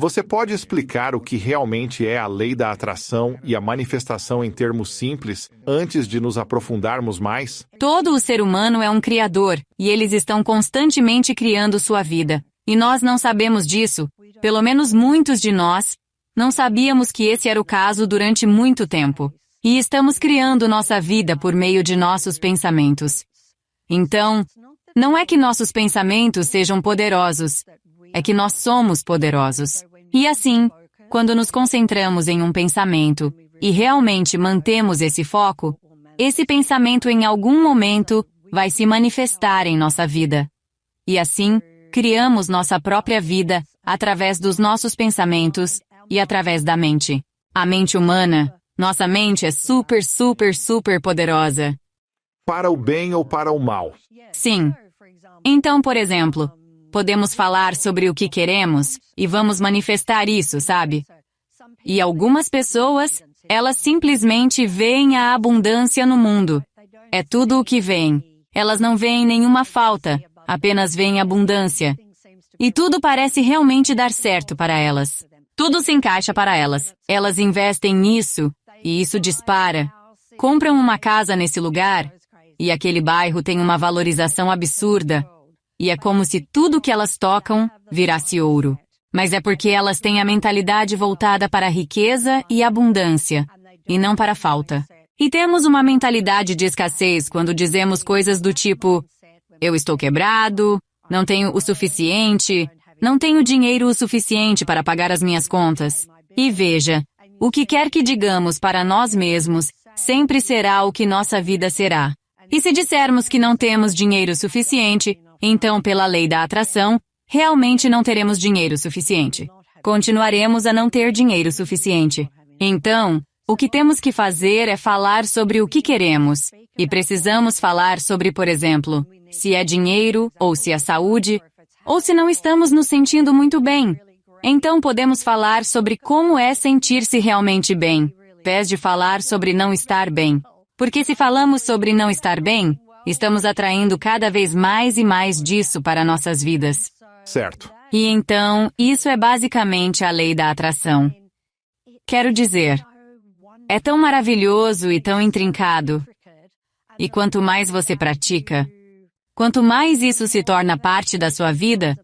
Você pode explicar o que realmente é a lei da atração e a manifestação em termos simples, antes de nos aprofundarmos mais? Todo o ser humano é um criador, e eles estão constantemente criando sua vida. E nós não sabemos disso, pelo menos muitos de nós, não sabíamos que esse era o caso durante muito tempo. E estamos criando nossa vida por meio de nossos pensamentos. Então, não é que nossos pensamentos sejam poderosos, é que nós somos poderosos. E assim, quando nos concentramos em um pensamento e realmente mantemos esse foco, esse pensamento em algum momento vai se manifestar em nossa vida. E assim, criamos nossa própria vida através dos nossos pensamentos e através da mente. A mente humana, nossa mente é super, super, super poderosa. Para o bem ou para o mal? Sim. Então, por exemplo, podemos falar sobre o que queremos e vamos manifestar isso, sabe? E algumas pessoas, elas simplesmente veem a abundância no mundo. É tudo o que veem. Elas não veem nenhuma falta, apenas veem abundância. E tudo parece realmente dar certo para elas. Tudo se encaixa para elas. Elas investem nisso, e isso dispara. Compram uma casa nesse lugar, e aquele bairro tem uma valorização absurda. E é como se tudo que elas tocam virasse ouro. Mas é porque elas têm a mentalidade voltada para a riqueza e abundância, e não para a falta. E temos uma mentalidade de escassez quando dizemos coisas do tipo: eu estou quebrado, não tenho o suficiente, não tenho dinheiro o suficiente para pagar as minhas contas. E veja, o que quer que digamos para nós mesmos, sempre será o que nossa vida será. E se dissermos que não temos dinheiro suficiente, então, pela lei da atração, realmente não teremos dinheiro suficiente. Continuaremos a não ter dinheiro suficiente. Então, o que temos que fazer é falar sobre o que queremos. E precisamos falar sobre, por exemplo, se é dinheiro, ou se é saúde, ou se não estamos nos sentindo muito bem. Então podemos falar sobre como é sentir-se realmente bem, em vez de falar sobre não estar bem. Porque se falamos sobre não estar bem, estamos atraindo cada vez mais e mais disso para nossas vidas. Certo. E então, isso é basicamente a lei da atração. Quero dizer, é tão maravilhoso e tão intrincado. E quanto mais você pratica, quanto mais isso se torna parte da sua vida,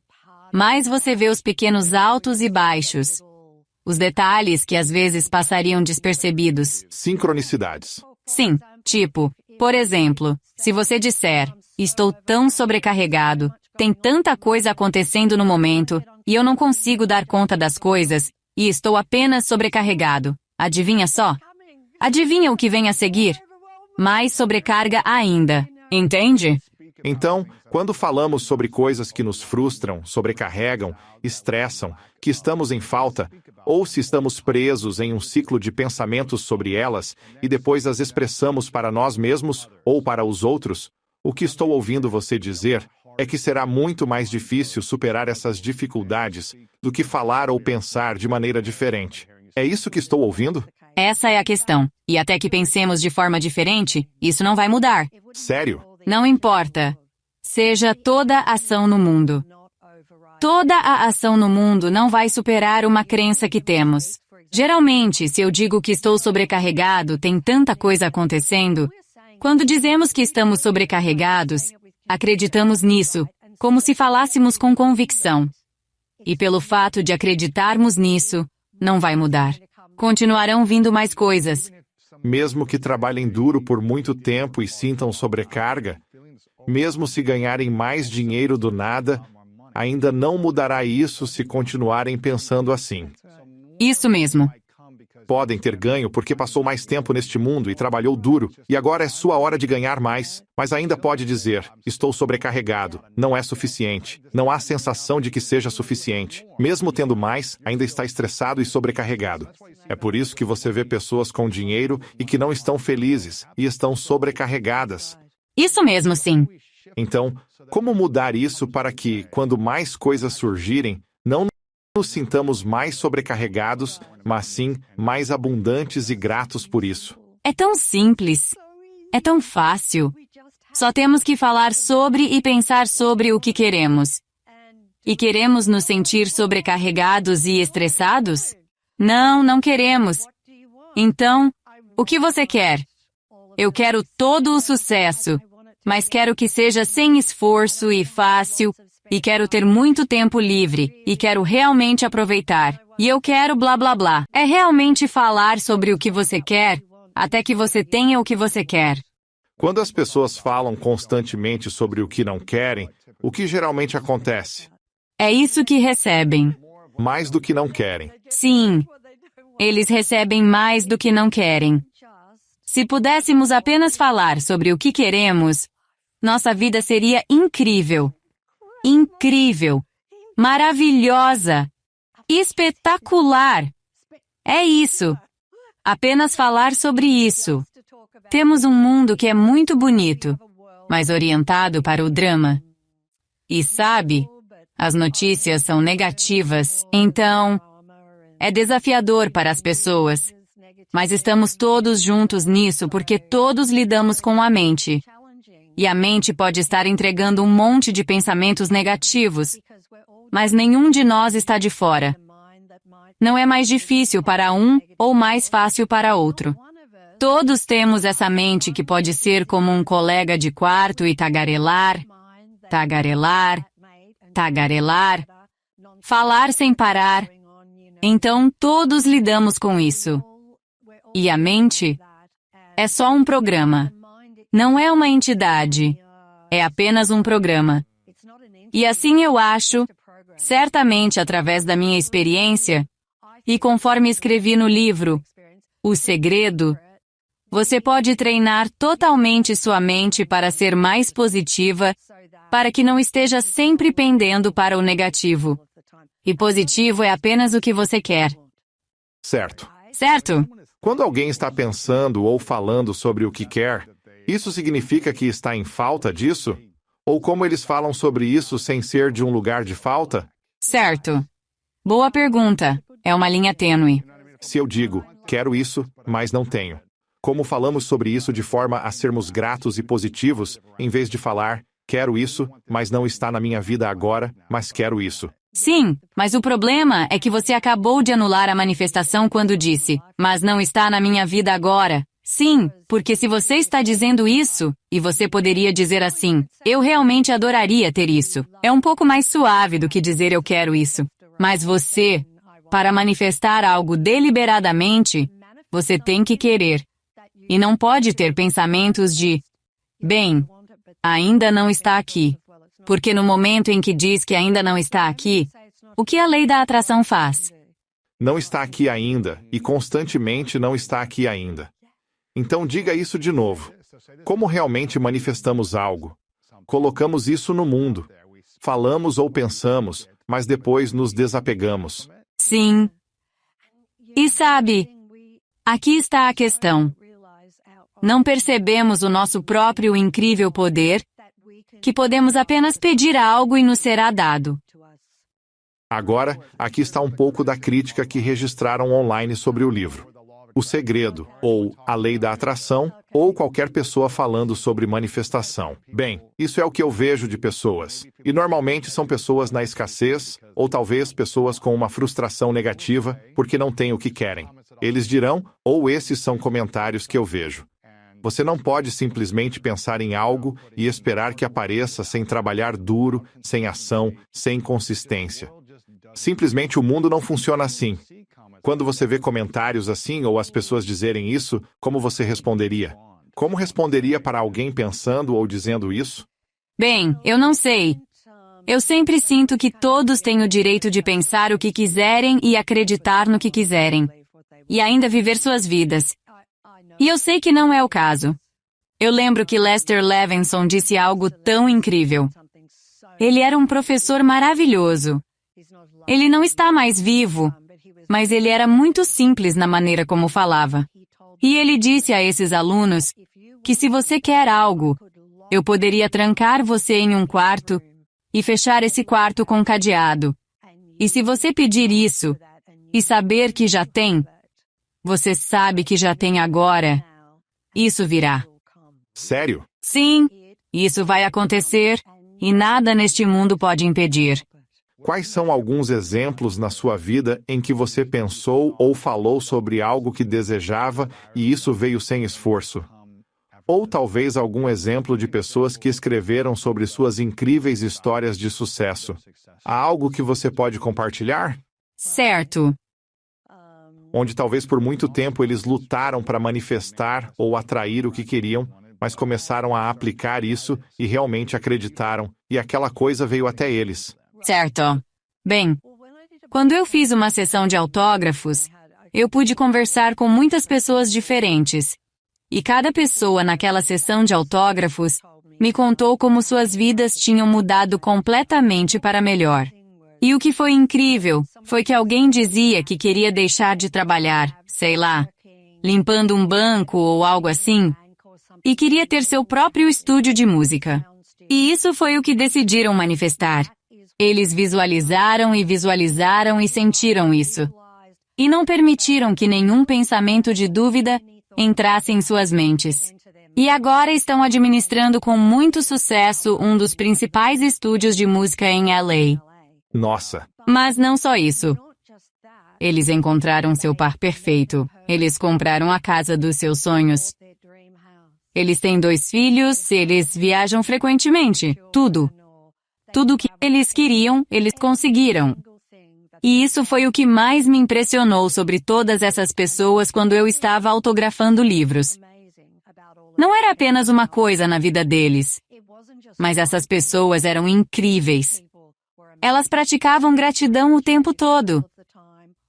mais você vê os pequenos altos e baixos, os detalhes que às vezes passariam despercebidos. Sincronicidades. Sim, tipo, por exemplo, se você disser, estou tão sobrecarregado, tem tanta coisa acontecendo no momento, e eu não consigo dar conta das coisas, e estou apenas sobrecarregado. Adivinha só? Adivinha o que vem a seguir? Mais sobrecarga ainda. Entende? Então, quando falamos sobre coisas que nos frustram, sobrecarregam, estressam, que estamos em falta, ou se estamos presos em um ciclo de pensamentos sobre elas e depois as expressamos para nós mesmos ou para os outros, o que estou ouvindo você dizer é que será muito mais difícil superar essas dificuldades do que falar ou pensar de maneira diferente. É isso que estou ouvindo? Essa é a questão. E até que pensemos de forma diferente, isso não vai mudar. Sério? Não importa. Seja toda ação no mundo. Toda a ação no mundo não vai superar uma crença que temos. Geralmente, se eu digo que estou sobrecarregado, tem tanta coisa acontecendo. Quando dizemos que estamos sobrecarregados, acreditamos nisso, como se falássemos com convicção. E pelo fato de acreditarmos nisso, não vai mudar. Continuarão vindo mais coisas. Mesmo que trabalhem duro por muito tempo e sintam sobrecarga, mesmo se ganharem mais dinheiro do nada, ainda não mudará isso se continuarem pensando assim. Isso mesmo. Podem ter ganho porque passou mais tempo neste mundo e trabalhou duro, e agora é sua hora de ganhar mais, mas ainda pode dizer, estou sobrecarregado, não é suficiente, não há sensação de que seja suficiente. Mesmo tendo mais, ainda está estressado e sobrecarregado. É por isso que você vê pessoas com dinheiro e que não estão felizes, e estão sobrecarregadas. Isso mesmo, sim. Então, como mudar isso para que, quando mais coisas surgirem, não nos sintamos mais sobrecarregados, mas sim mais abundantes e gratos por isso? É tão simples. É tão fácil. Só temos que falar sobre e pensar sobre o que queremos. E queremos nos sentir sobrecarregados e estressados? Não, não queremos. Então, o que você quer? Eu quero todo o sucesso, mas quero que seja sem esforço e fácil, e quero ter muito tempo livre, e quero realmente aproveitar. E eu quero blá blá blá. É realmente falar sobre o que você quer, até que você tenha o que você quer. Quando as pessoas falam constantemente sobre o que não querem, o que geralmente acontece? É isso que recebem. Mais do que não querem. Sim, eles recebem mais do que não querem. Se pudéssemos apenas falar sobre o que queremos, nossa vida seria incrível. Incrível. Maravilhosa. Espetacular. É isso. Apenas falar sobre isso. Temos um mundo que é muito bonito, mas orientado para o drama. E sabe, as notícias são negativas, então é desafiador para as pessoas. Mas estamos todos juntos nisso porque todos lidamos com a mente. E a mente pode estar entregando um monte de pensamentos negativos, mas nenhum de nós está de fora. Não é mais difícil para um ou mais fácil para outro. Todos temos essa mente que pode ser como um colega de quarto e tagarelar, tagarelar, tagarelar, falar sem parar. Então todos lidamos com isso. E a mente é só um programa. Não é uma entidade. É apenas um programa. E assim eu acho, certamente através da minha experiência, e conforme escrevi no livro, O Segredo, você pode treinar totalmente sua mente para ser mais positiva, para que não esteja sempre pendendo para o negativo. E positivo é apenas o que você quer. Certo. Certo? Quando alguém está pensando ou falando sobre o que quer, isso significa que está em falta disso? Ou como eles falam sobre isso sem ser de um lugar de falta? Certo. Boa pergunta. É uma linha tênue. Se eu digo, quero isso, mas não tenho. Como falamos sobre isso de forma a sermos gratos e positivos, em vez de falar, quero isso, mas não está na minha vida agora, mas quero isso. Sim, mas o problema é que você acabou de anular a manifestação quando disse, mas não está na minha vida agora. Sim, porque se você está dizendo isso, e você poderia dizer assim, eu realmente adoraria ter isso. É um pouco mais suave do que dizer eu quero isso. Mas você, para manifestar algo deliberadamente, você tem que querer. E não pode ter pensamentos de, bem, ainda não está aqui. Porque no momento em que diz que ainda não está aqui, o que a lei da atração faz? Não está aqui ainda, e constantemente não está aqui ainda. Então diga isso de novo. Como realmente manifestamos algo? Colocamos isso no mundo. Falamos ou pensamos, mas depois nos desapegamos. Sim. E sabe, aqui está a questão. Não percebemos o nosso próprio incrível poder, que podemos apenas pedir algo e nos será dado. Agora, aqui está um pouco da crítica que registraram online sobre o livro. O Segredo, ou A Lei da Atração, ou qualquer pessoa falando sobre manifestação. Bem, isso é o que eu vejo de pessoas. E normalmente são pessoas na escassez, ou talvez pessoas com uma frustração negativa, porque não têm o que querem. Eles dirão, ou esses são comentários que eu vejo. Você não pode simplesmente pensar em algo e esperar que apareça sem trabalhar duro, sem ação, sem consistência. Simplesmente o mundo não funciona assim. Quando você vê comentários assim ou as pessoas dizerem isso, como você responderia? Como responderia para alguém pensando ou dizendo isso? Bem, eu não sei. Eu sempre sinto que todos têm o direito de pensar o que quiserem e acreditar no que quiserem. E ainda viver suas vidas. E eu sei que não é o caso. Eu lembro que Lester Levinson disse algo tão incrível. Ele era um professor maravilhoso. Ele não está mais vivo, mas ele era muito simples na maneira como falava. E ele disse a esses alunos que se você quer algo, eu poderia trancar você em um quarto e fechar esse quarto com cadeado. E se você pedir isso e saber que já tem, você sabe que já tem agora, isso virá. Sério? Sim, isso vai acontecer e nada neste mundo pode impedir. Quais são alguns exemplos na sua vida em que você pensou ou falou sobre algo que desejava e isso veio sem esforço? Ou talvez algum exemplo de pessoas que escreveram sobre suas incríveis histórias de sucesso. Há algo que você pode compartilhar? Certo. Onde talvez por muito tempo eles lutaram para manifestar ou atrair o que queriam, mas começaram a aplicar isso e realmente acreditaram, e aquela coisa veio até eles. Certo. Bem, quando eu fiz uma sessão de autógrafos, eu pude conversar com muitas pessoas diferentes. E cada pessoa naquela sessão de autógrafos me contou como suas vidas tinham mudado completamente para melhor. E o que foi incrível foi que alguém dizia que queria deixar de trabalhar, sei lá, limpando um banco ou algo assim, e queria ter seu próprio estúdio de música. E isso foi o que decidiram manifestar. Eles visualizaram e sentiram isso. E não permitiram que nenhum pensamento de dúvida entrasse em suas mentes. E agora estão administrando com muito sucesso um dos principais estúdios de música em LA. Nossa! Mas não só isso. Eles encontraram seu par perfeito. Eles compraram a casa dos seus sonhos. Eles têm 2 filhos, eles viajam frequentemente. Tudo. Tudo o que eles queriam, eles conseguiram. E isso foi o que mais me impressionou sobre todas essas pessoas quando eu estava autografando livros. Não era apenas uma coisa na vida deles, mas essas pessoas eram incríveis. Elas praticavam gratidão o tempo todo,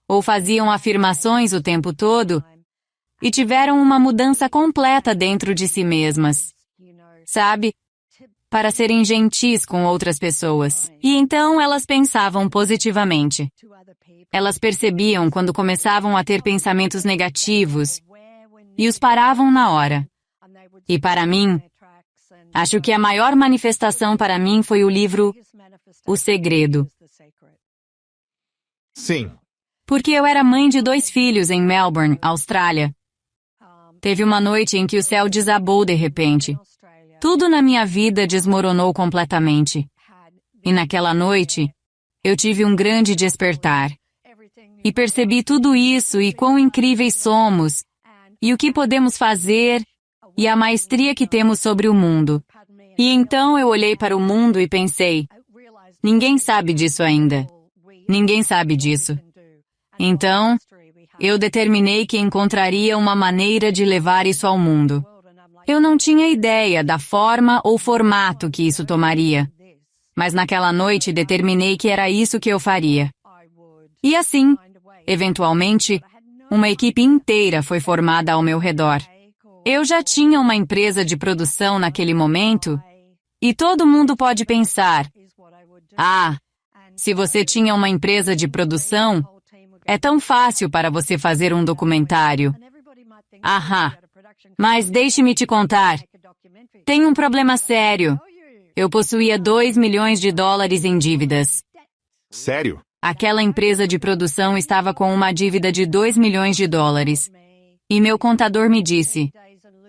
ou faziam afirmações o tempo todo, e tiveram uma mudança completa dentro de si mesmas. Sabe? Para serem gentis com outras pessoas. E então elas pensavam positivamente. Elas percebiam quando começavam a ter pensamentos negativos e os paravam na hora. E para mim, acho que a maior manifestação para mim foi o livro O Segredo. Sim. Porque eu era mãe de 2 filhos em Melbourne, Austrália. Teve uma noite em que o céu desabou de repente. Tudo na minha vida desmoronou completamente. E naquela noite, eu tive um grande despertar. E percebi tudo isso e quão incríveis somos, e o que podemos fazer, e a maestria que temos sobre o mundo. E então eu olhei para o mundo e pensei, ninguém sabe disso ainda. Ninguém sabe disso. Então, eu determinei que encontraria uma maneira de levar isso ao mundo. Eu não tinha ideia da forma ou formato que isso tomaria. Mas naquela noite determinei que era isso que eu faria. E assim, eventualmente, uma equipe inteira foi formada ao meu redor. Eu já tinha uma empresa de produção naquele momento, e todo mundo pode pensar, se você tinha uma empresa de produção, é tão fácil para você fazer um documentário. Mas deixe-me te contar. Tem um problema sério. Eu possuía $2 milhões em dívidas. Sério? Aquela empresa de produção estava com uma dívida de $2 milhões. E meu contador me disse,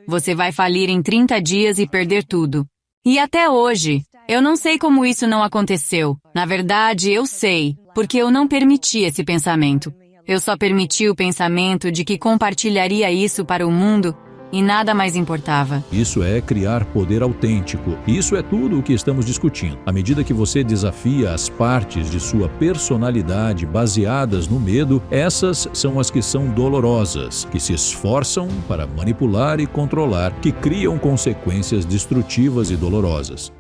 você vai falir em 30 dias e perder tudo. E até hoje, eu não sei como isso não aconteceu. Na verdade, eu sei, porque eu não permiti esse pensamento. Eu só permiti o pensamento de que compartilharia isso para o mundo e nada mais importava. Isso é criar poder autêntico. Isso é tudo o que estamos discutindo. À medida que você desafia as partes de sua personalidade baseadas no medo, essas são as que são dolorosas, que se esforçam para manipular e controlar, que criam consequências destrutivas e dolorosas.